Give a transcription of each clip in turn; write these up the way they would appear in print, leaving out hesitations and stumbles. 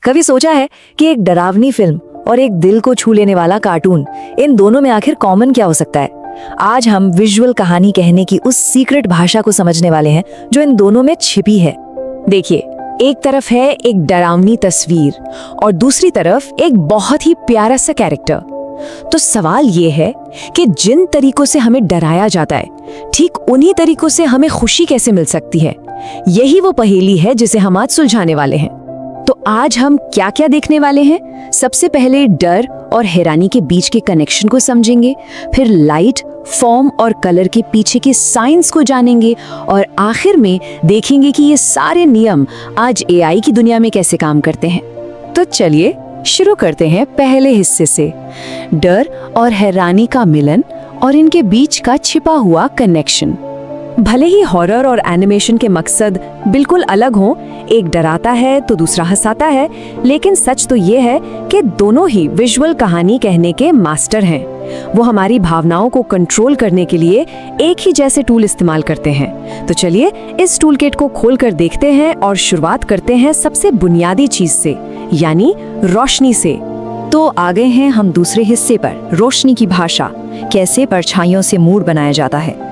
कभी सोचा है कि एक डरावनी फिल्म और एक दिल को छू लेने वाला कार्टून, इन दोनों में आखिर कॉमन क्या हो सकता है? आज हम विजुअल कहानी कहने की उस सीक्रेट भाषा को समझने वाले हैं जो इन दोनों में छिपी है। देखिए, एक तरफ है एक डरावनी तस्वीर और दूसरी तरफ एक बहुत ही प्यारा सा कैरेक्टर। तो सवाल ये है कि जिन तरीकों से हमें डराया जाता है, ठीक उन्हीं तरीकों से हमें खुशी कैसे मिल सकती है? यही वो पहेली है जिसे हम आज सुलझाने वाले हैं। तो आज हम क्या क्या देखने वाले हैं? सबसे पहले डर और हैरानी के बीच के कनेक्शन को समझेंगे, फिर लाइट, फॉर्म और कलर के पीछे के साइंस को जानेंगे और आखिर में देखेंगे कि ये सारे नियम आज एआई की दुनिया में कैसे काम करते हैं। तो चलिए शुरू करते हैं पहले हिस्से से, डर और हैरानी का मिलन और इनके बीच का छिपा हुआ कनेक्शन। भले ही हॉरर और एनिमेशन के मकसद बिल्कुल अलग हों, एक डराता है तो दूसरा हंसाता है, लेकिन सच तो ये है कि दोनों ही विजुअल कहानी कहने के मास्टर हैं। वो हमारी भावनाओं को कंट्रोल करने के लिए एक ही जैसे टूल इस्तेमाल करते हैं। तो चलिए इस टूल किट को खोलकर देखते हैं और शुरुआत करते हैं सबसे बुनियादी चीज से, यानी रोशनी से। तो आ गए हैं हम दूसरे हिस्से पर, रोशनी की भाषा, कैसे परछाइयों से मूड बनाया जाता है।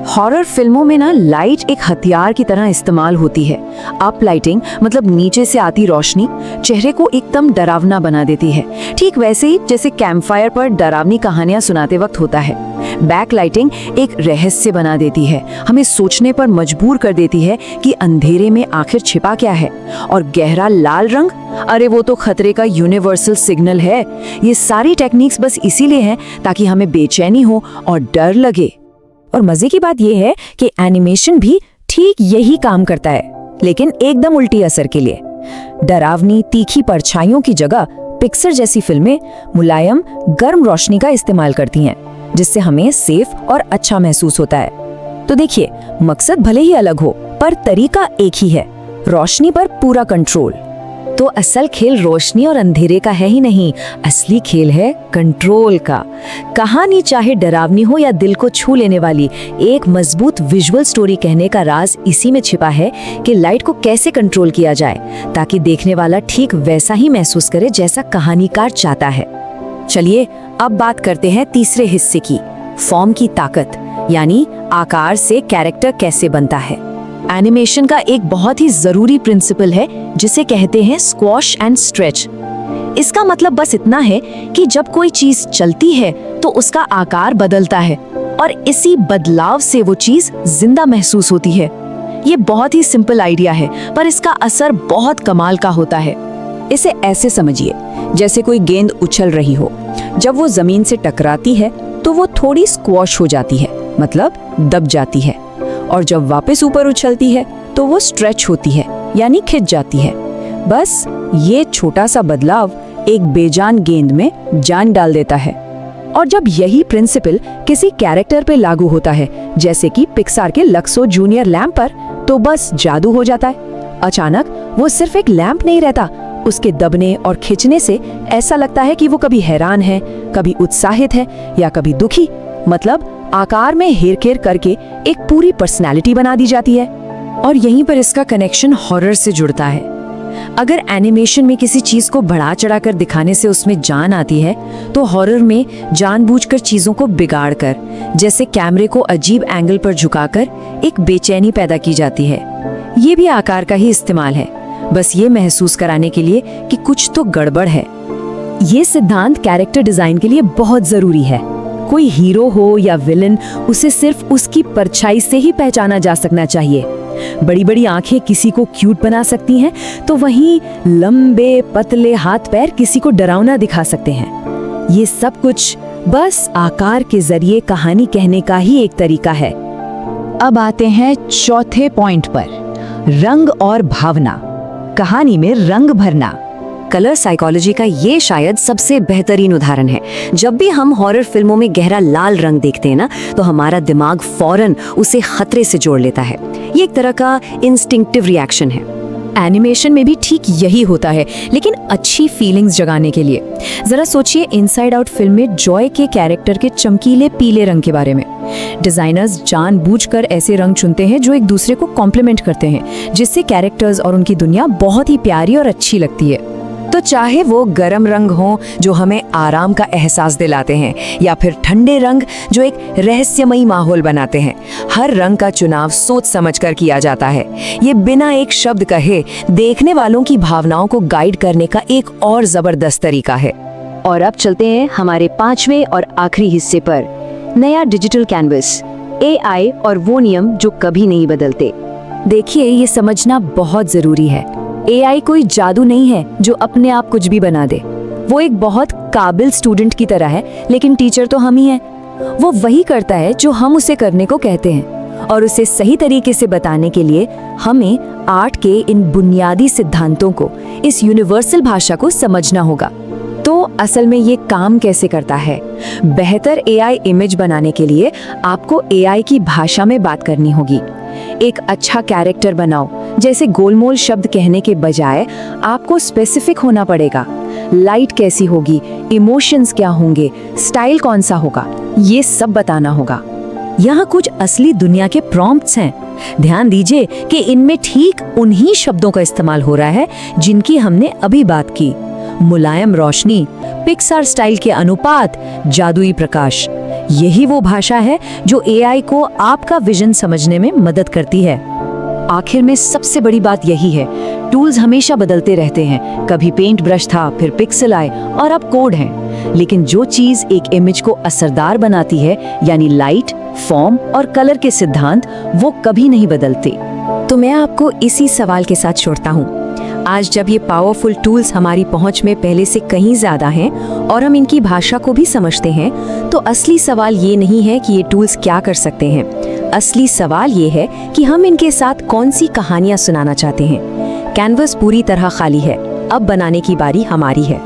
हॉरर फिल्मों में ना लाइट एक हथियार की तरह इस्तेमाल होती है। अप लाइटिंग मतलब नीचे से आती रोशनी चेहरे को एकदम डरावना बना देती है, ठीक वैसे ही जैसे कैंपफायर पर डरावनी कहानियां सुनाते वक्त होता है। बैक लाइटिंग एक रहस्य बना देती है, हमें सोचने पर मजबूर कर देती है कि अंधेरे में आखिर छिपा क्या है। और गहरा लाल रंग, अरे वो तो खतरे का यूनिवर्सल सिग्नल है। ये सारी टेक्निक्स बस इसीलिए हैं ताकि हमें बेचैनी हो और डर लगे। और मजे की बात यह है कि एनिमेशन भी ठीक यही काम करता है, लेकिन एकदम उल्टी असर के लिए। डरावनी तीखी परछाइयों की जगह पिक्सर जैसी फिल्में मुलायम गर्म रोशनी का इस्तेमाल करती हैं, जिससे हमें सेफ और अच्छा महसूस होता है। तो देखिए, मकसद भले ही अलग हो पर तरीका एक ही है, रोशनी पर पूरा कंट्रोल। तो असल खेल रोशनी और अंधेरे का है ही नहीं, असली खेल है कंट्रोल का। कहानी चाहे डरावनी हो या दिल को छू लेने वाली, एक मजबूत विजुअल स्टोरी कहने का राज इसी में छिपा है कि लाइट को कैसे कंट्रोल किया जाए ताकि देखने वाला ठीक वैसा ही महसूस करे जैसा कहानीकार चाहता है। चलिए अब बात करते हैं तीसरे हिस्से की, फॉर्म की ताकत, यानी आकार से कैरेक्टर कैसे बनता है। एनिमेशन का एक बहुत ही जरूरी प्रिंसिपल है जिसे कहते हैं स्क्वॉश एंड स्ट्रेच। इसका मतलब बस इतना है कि जब कोई चीज चलती है तो उसका आकार बदलता है और इसी बदलाव से वो चीज जिंदा महसूस होती है। ये बहुत ही सिंपल आइडिया है पर इसका असर बहुत कमाल का होता है। इसे ऐसे समझिए, जैसे कोई गेंद उछल रही हो, जब वो जमीन से टकराती है तो वो थोड़ी स्क्वॉश हो जाती है, मतलब दब जाती है, और जब वापस ऊपर उछलती है तो वो स्ट्रेच होती है, यानी खिंच जाती है। बस ये छोटा सा बदलाव एक बेजान गेंद में जान डाल देता है। और जब यही प्रिंसिपल किसी कैरेक्टर पे लागू होता है, जैसे कि पिक्सार के लक्सो जूनियर लैंप पर, तो बस जादू हो जाता है। अचानक वो सिर्फ एक लैंप नहीं रहता, उसके दबने और खिंचने से ऐसा लगता है कि वो कभी हैरान है, कभी उत्साहित है या कभी दुखी। मतलब आकार में हेरफेर करके एक पूरी पर्सनालिटी बना दी जाती है। और यहीं पर इसका कनेक्शन हॉरर से जुड़ता है। अगर एनिमेशन में किसी चीज को बढ़ा चढ़ाकर दिखाने से उसमें जान आती है, तो हॉरर में जानबूझकर चीजों को बिगाड़कर, जैसे कैमरे को अजीब एंगल पर झुकाकर, एक बेचैनी पैदा की जाती है। ये भी आकार का ही इस्तेमाल है, बस ये महसूस कराने के लिए कि कुछ तो गड़बड़ है। ये सिद्धांत कैरेक्टर डिजाइन के लिए बहुत जरूरी है। कोई हीरो हो या विलन, उसे सिर्फ उसकी परछाई से ही पहचाना जा सकना चाहिए। बड़ी बड़ी आंखें किसी को क्यूट बना सकती हैं, तो वहीं लंबे पतले हाथ पैर किसी को डरावना दिखा सकते हैं। ये सब कुछ बस आकार के जरिए कहानी कहने का ही एक तरीका है। अब आते हैं चौथे पॉइंट पर, रंग और भावना, कहानी में रंग भरना। कलर साइकोलॉजी का ये शायद सबसे बेहतरीन उदाहरण है। जब भी हम हॉरर फिल्मों में गहरा लाल रंग देखते हैं ना, तो हमारा दिमाग फौरन उसे खतरे से जोड़ लेता है। ये एक तरह का इंस्टिंक्टिव रिएक्शन है। एनिमेशन में भी ठीक यही होता है, लेकिन अच्छी फीलिंग्स जगाने के लिए। जरा सोचिए इनसाइड आउट फिल्म में जॉय के कैरेक्टर के चमकीले पीले रंग के बारे में। डिजाइनर्स जानबूझकर ऐसे रंग चुनते हैं जो एक दूसरे को कॉम्प्लीमेंट करते हैं, जिससे कैरेक्टर्स और उनकी दुनिया बहुत ही प्यारी और अच्छी लगती है। तो चाहे वो गर्म रंग हो जो हमें आराम का एहसास दिलाते हैं या फिर ठंडे रंग जो एक रहस्यमयी माहौल बनाते हैं, हर रंग का चुनाव सोच समझकर किया जाता है। ये बिना एक शब्द कहे देखने वालों की भावनाओं को गाइड करने का एक और जबरदस्त तरीका है। और अब चलते हैं हमारे 5वें और आखिरी हिस्से पर, नया डिजिटल कैनवस, AI और वो नियम जो कभी नहीं बदलते। देखिए, ये समझना बहुत जरूरी है। AI कोई जादू नहीं है जो अपने आप कुछ भी बना दे। वो एक बहुत काबिल स्टूडेंट की तरह है, लेकिन टीचर तो हम ही हैं। वो वही करता है जो हम उसे करने को कहते हैं, और उसे सही तरीके से बताने के लिए हमें आर्ट के इन बुनियादी सिद्धांतों को, इस यूनिवर्सल भाषा को समझना होगा। तो असल में ये काम कैसे करता है? बेहतर AI इमेज बनाने के लिए आपको AI की भाषा में बात करनी होगी। एक अच्छा कैरेक्टर बनाओ, जैसे गोलमोल शब्द कहने के बजाय आपको स्पेसिफिक होना पड़ेगा। लाइट कैसी होगी, इमोशंस क्या होंगे, स्टाइल कौन सा होगा, ये सब बताना होगा। यहाँ कुछ असली दुनिया के प्रॉम्प्ट्स हैं। ध्यान दीजिए कि इनमें ठीक उन्हीं शब्दों का इस्तेमाल हो रहा है जिनकी हमने अभी बात की। मुलायम रोशनी, पिक्सार स्टाइल के अनुपात, जादुई प्रकाश, यही वो भाषा है जो AI को आपका विजन समझने में मदद करती है। आखिर में सबसे बड़ी बात यही है, टूल्स हमेशा बदलते रहते हैं। कभी पेंट ब्रश था, फिर पिक्सल आए और अब कोड हैं। लेकिन जो चीज एक इमेज को असरदार बनाती है, यानी लाइट, फॉर्म और कलर के सिद्धांत, वो कभी नहीं बदलते। तो मैं आपको इसी सवाल के साथ छोड़ता हूँ। आज जब ये पावरफुल टूल्स हमारी पहुंच में पहले से कहीं ज्यादा हैं और हम इनकी भाषा को भी समझते हैं, तो असली सवाल ये नहीं है कि ये टूल्स क्या कर सकते हैं। असली सवाल ये है कि हम इनके साथ कौन सी कहानियां सुनाना चाहते हैं। कैनवस पूरी तरह खाली है, अब बनाने की बारी हमारी है।